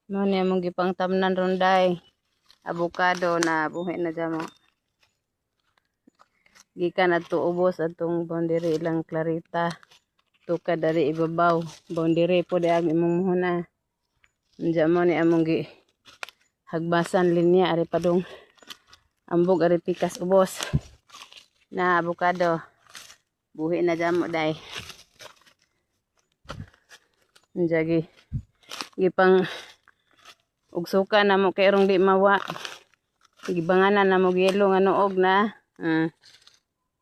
Mo ni among gipang tamnan ronday. Avocado na buhi na jamo. Gikan adto ubos atong boundary ilang Clarita. Tuka dari ibabaw. Boundary po di ang imong muhuna. Nja mo ni among gi hagbasan linya ari padung ambog ari pikas ubos na avocado. Buhi na jamo day. Nja gipang ug suka na mo kay rong di mawa. Gibanganan na mo yelo nga noog na.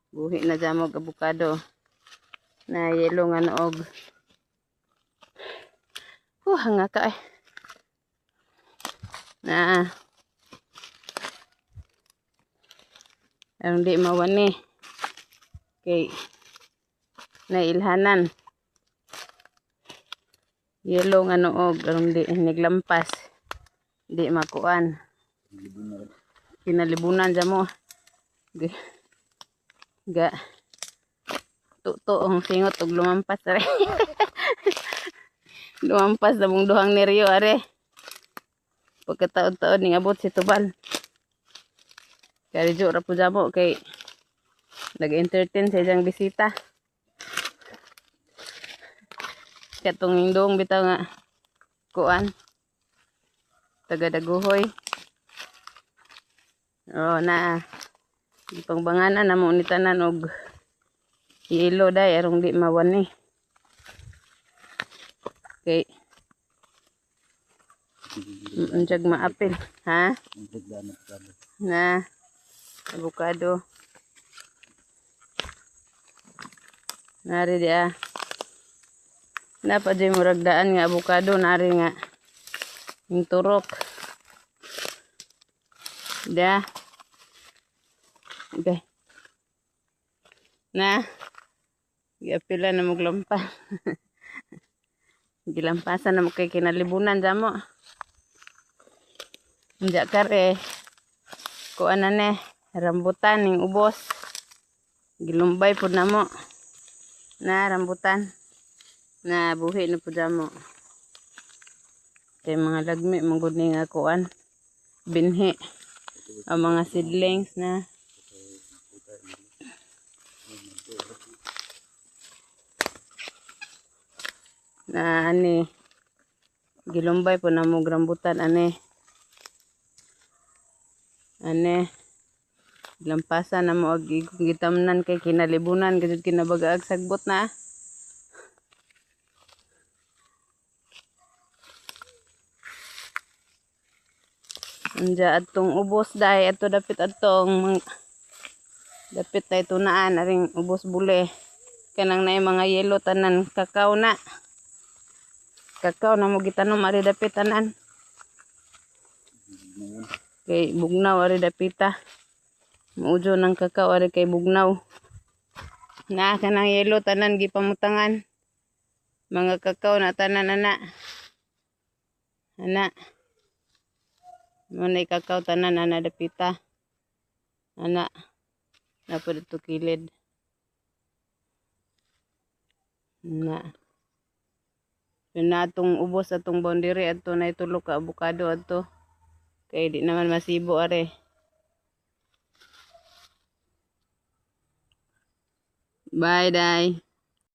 Buhi na jamo avocado na yelo nga noog. Hanga ka eh. Na arong di mawani kay nailhanan yelo nga noog arong di naglampas di makuan kinalibunan jamo ga tuto ang singot ug lumampas are lumampas na mong duhang neryo are pagkataon-taon ning abot si Tubal kaya jo ra po jamo kay nag-entertain sa iyang bisita katong indong bitaw nga kuan taga Daguhoy na ipangbanganan na mo ni tanan og ilo day arong di mawani kay unjag maapil ha na avocado nari dia na pa jay murag daan nga avocado nari nga yung turok da okay na giapila na mo lampas gilampasan na mo kay kinalibunan jamo Nja kare kuan na ne rambutan ning ubos gilumbay pud namo na rambutan na buhi na pud jamo kay mga lagmi mangud ni nga kuan binhi ang mga seedlings na ani gilumbay pud namo rambutan ane lampasan na mo ag gitamnan kay kinalibunan gud kinabagaag sagbot na anja atong ubos day ato dapit atong dapit tay tunaan aring ubos bule kanang nay mga yelo tanan kakao na mo gitanom ari dapit tanan kay bugnaw ari dapita muujo ng kakao ari kay bugnaw na kanang yelo tanan gipamutangan mga kakao na tanan ana mo na kakao tanan ana dapita ana na pud to kilid na pinatong ubos atong boundary adto na itulo ka avocado adto kay di naman masibo are. Bye, day.